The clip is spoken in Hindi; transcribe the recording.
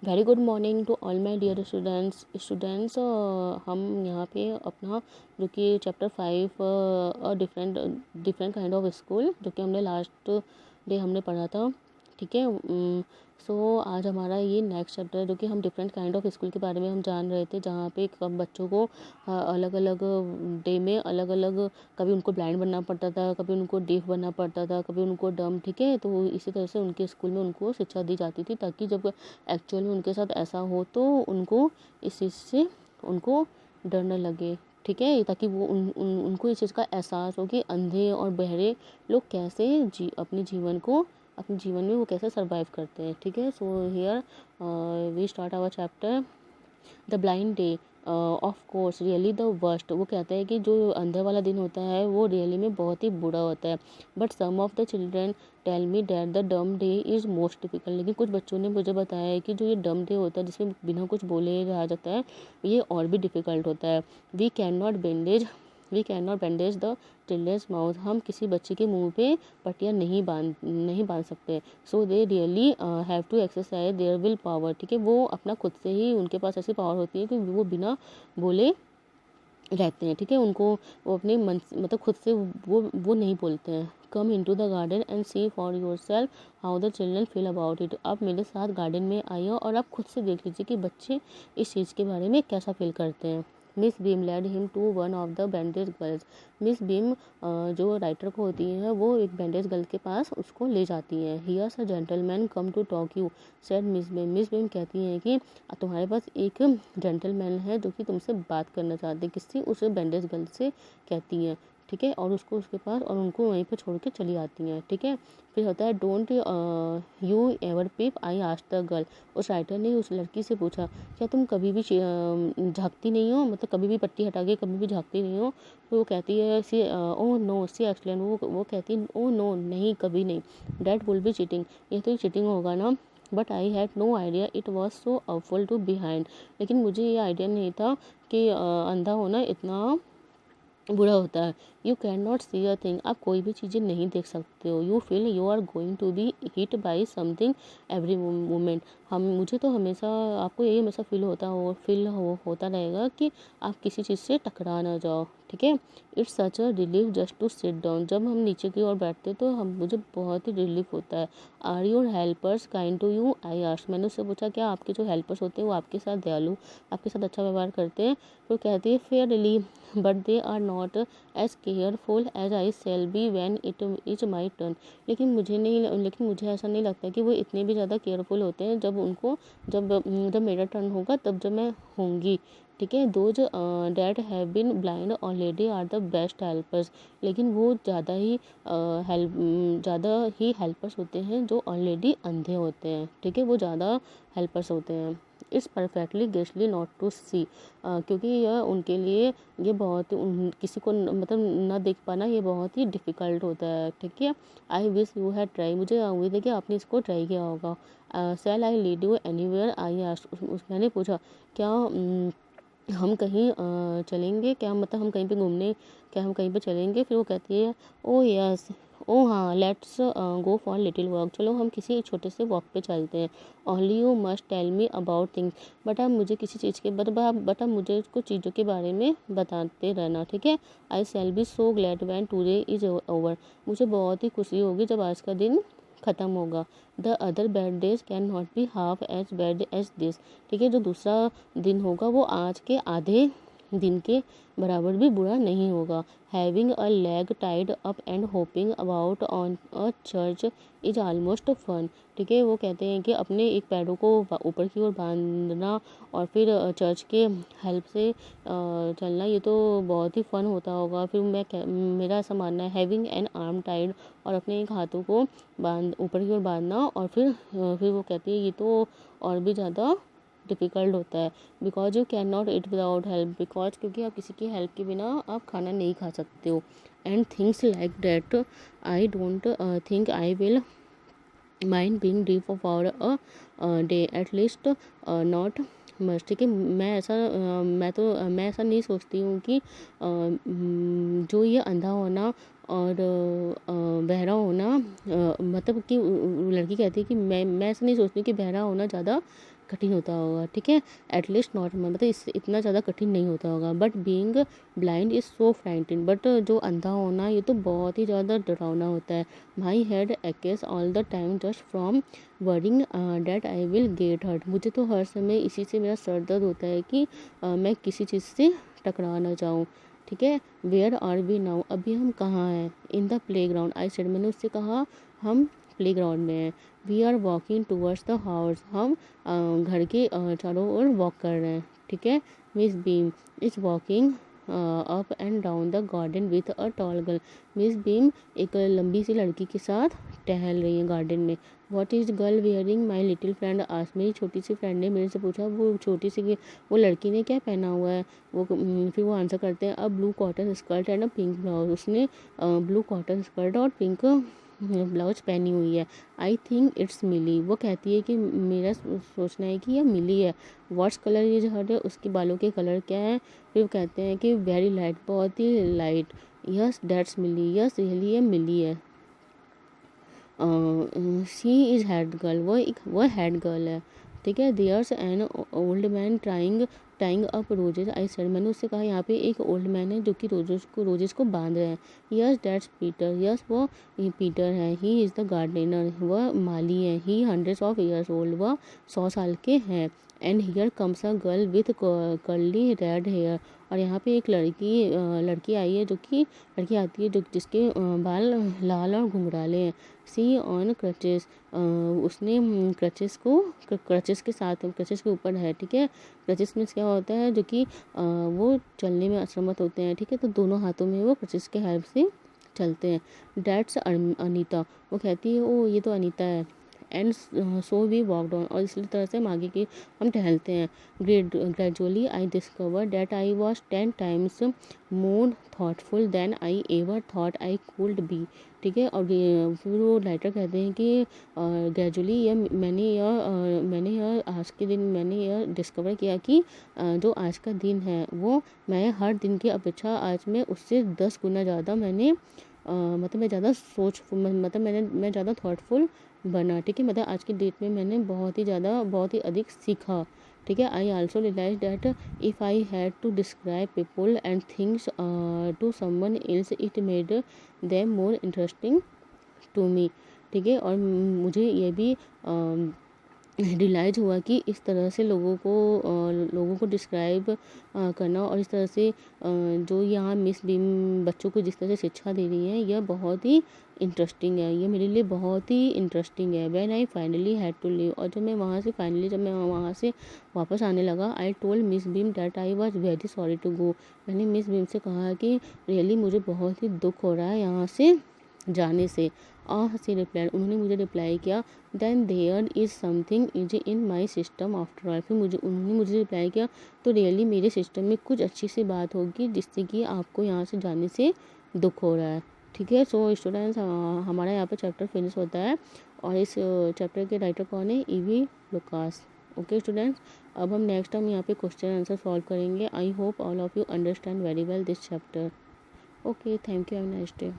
Very good morning to all my dear students. हम यहाँ पे अपना जो कि chapter 5 different different kind of school जो कि हमने लास्ट डे हमने पढ़ा था, ठीक है। सो आज हमारा ये नेक्स्ट चैप्टर है जो कि हम डिफरेंट काइंड ऑफ स्कूल के बारे में हम जान रहे थे, जहाँ पे कब बच्चों को अलग अलग डे में अलग अलग, कभी उनको ब्लाइंड बनना पड़ता था, कभी उनको डीफ बनना पड़ता था, कभी उनको डम, ठीक है। तो इसी तरह से उनके स्कूल में उनको शिक्षा दी जाती थी, ताकि जब एक्चुअल में उनके साथ ऐसा हो तो उनको इस चीज़ से उनको डर न लगे, ठीक है। ताकि वो उनको इस चीज़ का एहसास हो कि अंधे और बहरे लोग कैसे अपने जीवन में वो कैसे सरवाइव करते हैं, ठीक है। So here we start our chapter the blind day. Of course really the worst. वो कहते हैं कि जो अंधे वाला दिन होता है वो रियली में बहुत ही बुरा होता है। But some of the children tell me that the dumb day is most difficult. लेकिन कुछ बच्चों ने मुझे बताया है कि जो ये डम डे होता है जिसमें बिना कुछ बोले रहा जाता है, ये और भी डिफ़िकल्ट होता है। We can not bandage the children's mouth. हम किसी बच्चे के मुंह पे पट्टियाँ नहीं बांध सकते। So they really have to exercise their will power, ठीक है। वो अपना खुद से ही, उनके पास ऐसी पावर होती है कि वो बिना बोले रहते हैं, ठीक है। उनको वो अपने मन मतलब खुद से वो नहीं बोलते हैं। Come in to the garden and see for yourself how the children feel about it. आप मेरे साथ गार्डन में आइए और आप खुद से देख लीजिए कि बच्चे इस चीज़ के बारे में कैसा फील करते हैं। Miss Beam led him to one of the bandage girls. Miss Beam जो राइटर को होती है वो एक बैंडेज गर्ल के पास उसको ले जाती है। Here's a gentleman come to talk you said miss Beam. Miss Beam कहती हैं कि तुम्हारे पास एक जेंटलमैन है जो कि तुमसे बात करना चाहते हैं। किससे? उस बैंडेज गर्ल से कहती हैं, ठीक है। और उसको उसके पास और उनको वहीं पर छोड़ के चली आती हैं, ठीक है। फिर होता है don't you ever peep I asked the girl. उस राइटर ने उस लड़की से पूछा, क्या तुम कभी भी झांकती नहीं हो, मतलब कभी भी पट्टी हटा के कभी भी झांकती नहीं हो? तो वो कहती है सी ओ नो सी एक्सप्लेन। वो कहती है ओ नो, नहीं कभी नहीं। That will be cheating. ये तो चीटिंग होगा ना। But I had no idea it was so awful to behind. लेकिन मुझे ये आइडिया नहीं था कि अंधा होना इतना बुरा होता है। You can not see a thing. आप कोई भी चीज़ें नहीं देख सकते हो। You feel you are going to be hit by something every moment. मुझे तो हमेशा, आपको यही हमेशा होता रहेगा कि आप किसी चीज़ से टकरा ना जाओ, ठीक है। It's such a relief just to sit down. जब हम नीचे की ओर बैठते तो मुझे बहुत ही रिलीफ होता है। Are your helpers kind to you I asked. मैंने उससे पूछा, क्या आपके जो हेल्पर्स होते हैं वो आपके साथ दयालु, आपके साथ अच्छा व्यवहार करते हैं? तो कहती है fair relief but they are not as careful as I shall be when it is my turn. लेकिन मुझे ऐसा नहीं लगता कि वो इतने भी ज़्यादा केयरफुल होते हैं जब मेरा टर्न होगा, तब जब मैं होंगी, ठीक है। Those that have been blind already are the best helpers. लेकिन वो ज़्यादा ही हेल्पर्स होते हैं जो ऑलरेडी अंधे होते हैं, ठीक है। वो ज़्यादा हेल्पर्स होते हैं। इट्स परफेक्टली गेस्टली नॉट टू सी। क्योंकि यह उनके लिए ये बहुत किसी को मतलब ना देख पाना ये बहुत ही डिफ़िकल्ट होता है, ठीक है। I wish you had try. मुझे उम्मीद है कि आपने इसको ट्राई किया होगा। Shall I lead you anywhere I asked. मैंने पूछा, क्या हम कहीं चलेंगे, क्या मतलब हम कहीं पे घूमने, क्या हम कहीं पे चलेंगे? फिर वो कहती है ओ यस, ओ हाँ, let's go for little walk. चलो हम किसी छोटे से वॉक पे चलते हैं। Only you must tell me about things. But आप मुझे किसी चीज़ के बट आप मुझे कुछ चीज़ों के बारे में बताते रहना, ठीक है। I shall be so glad when today is over. मुझे बहुत ही खुशी होगी जब आज का दिन ख़त्म होगा। The other bad days can not be half as bad as this. ठीक है, जो दूसरा दिन होगा वो आज के आधे दिन के बराबर भी बुरा नहीं होगा। Having a leg tied up and hopping about on a church is almost fun. ठीक है, वो कहते हैं कि अपने एक पैरों को ऊपर की ओर बांधना और फिर चर्च के हेल्प से चलना, ये तो बहुत ही फन होता होगा। फिर मेरा ऐसा मानना है, हैविंग एन आर्म टाइड, और अपने एक हाथों को ऊपर की ओर बांधना, और फिर वो कहती है ये तो और भी ज़्यादा डिफ़िकल्ट होता है। Because you can not eat without help. Because क्योंकि आप किसी की हेल्प के बिना आप खाना नहीं खा सकते हो। And things like that I don't think I will mind being deep for a day at least not must. ठीक है, मैं ऐसा नहीं सोचती हूँ कि जो ये अंधा होना और बहरा होना, मतलब कि लड़की कहती है कि मैं ऐसा नहीं सोचती कि बहरा होना ज़्यादा कठिन होता होगा, ठीक है, एटलीस्ट नॉट, मतलब इससे इतना ज़्यादा कठिन नहीं होता होगा। But being blind is so frightening, but जो अंधा होना ये तो बहुत ही ज़्यादा डरावना होता है। My head aches all the time just from worrying that I will get hurt, मुझे तो हर समय इसी से मेरा सर दर्द होता है कि मैं किसी चीज़ से टकरा ना जाऊँ, ठीक है। वेयर आर वी नाउ, अभी हम कहाँ हैं। In the play ground I said, मैंने उससे कहा हम प्ले ग्राउंड में हैं। We are walking towards the house, हम घर के चारों ओर वॉक कर रहे हैं, ठीक है। Miss beam is walking up and down the garden with a tall girl, miss beam एक लंबी सी लड़की के साथ टहल रही है गार्डन में। What is girl wearing, my little friend asked, मेरी छोटी सी फ्रेंड ने मेरे से पूछा वो छोटी सी वो लड़की ने क्या पहना हुआ है। वो फिर वो आंसर करते हैं, a blue cotton skirt and a pink blouse, उसने ब्लू कॉटन स्कर्ट और पिंक ब्लाउज पहनी हुई है। आई थिंक इट्स मिली, वो कहती है कि मेरा सोचना है कि यह मिली है। व्हाट्स कलर इज हर, उसके बालों के कलर क्या है। फिर वो कहते हैं कि वेरी लाइट, बहुत ही light. Yes that's Milly, yes really ये मिली है। शी इज हेड गर्ल, वो हेड गर्ल है, ठीक है। There's an old man tying up roses I said, मैंने उससे कहा यहाँ पे एक ओल्ड मैन है जो कि रोजेज को बांध रहे हैं। यस दैट्स पीटर, यस वो पीटर है। ही इज़ द गार्डनर, वह माली है। ही 100 ईयर्स ओल्ड, वह 100 साल के हैं। And here comes a girl with curly red hair, और यहाँ पे एक लड़की आई है, जो कि लड़की आती है जो जिसके बाल लाल और घुंघराले हैं। सी ऑन क्रचेस, उसने क्रचेस के साथ क्रचेस के ऊपर है, ठीक है। क्रचेस में क्या होता है, जो कि वो चलने में असमर्थ होते हैं, ठीक है, तो दोनों हाथों में वो क्रचेस के हेल्प से चलते हैं। डैट्स अनीता, वो कहती है ओ ये तो अनीता है। And so we walked on, और इसी तरह से हम आगे की हम टहलते हैं। Gradually I discover that I was 10 times more thoughtful than I ever thought I could be, ठीक है। और फिर वो राइटर कहते हैं कि ग्रेजुअली मैंने यह आज के दिन मैंने यह डिस्कवर किया कि जो आज का दिन है वो मैं हर दिन की अपेक्षा आज में उससे 10 गुना ज़्यादा मैंने मतलब मैं ज़्यादा मतलब मैं ज़्यादा थॉटफुल बना, ठीक है। मतलब आज की डेट में मैंने बहुत ही अधिक सीखा, ठीक है। I also realise that if I had to describe people and things to someone else it made them more interesting to me, ठीक है। और मुझे ये भी रियलाइज हुआ कि इस तरह से लोगों को डिस्क्राइब करना, और इस तरह से जो यहाँ मिस बीम बच्चों को जिस तरह से शिक्षा दे रही है, यह बहुत ही इंटरेस्टिंग है, ये मेरे लिए बहुत ही इंटरेस्टिंग है। When I finally had to leave, और जब मैं वहाँ से वापस आने लगा, I told miss Beam that I was very sorry to go, मैंने मिस बीम से कहा कि रियली मुझे बहुत ही दुख हो रहा है यहाँ से जाने से। सी रिप्लाई, उन्होंने मुझे रिप्लाई किया, then there is something is in my system after all, फिर उन्होंने मुझे रिप्लाई किया तो रियली मेरे सिस्टम में कुछ अच्छी सी बात होगी जिससे कि आपको यहाँ से जाने से दुख हो रहा है, ठीक है। सो स्टूडेंट्स, हमारा यहाँ पे चैप्टर फिनिश होता है, और इस चैप्टर के राइटर कौन है, ईवी लुकास। ओके स्टूडेंट्स, अब हम नेक्स्ट टाइम यहाँ पे क्वेश्चन आंसर सॉल्व करेंगे। I hope all of you understand very well this chapter. Okay, thank you, have a nice day.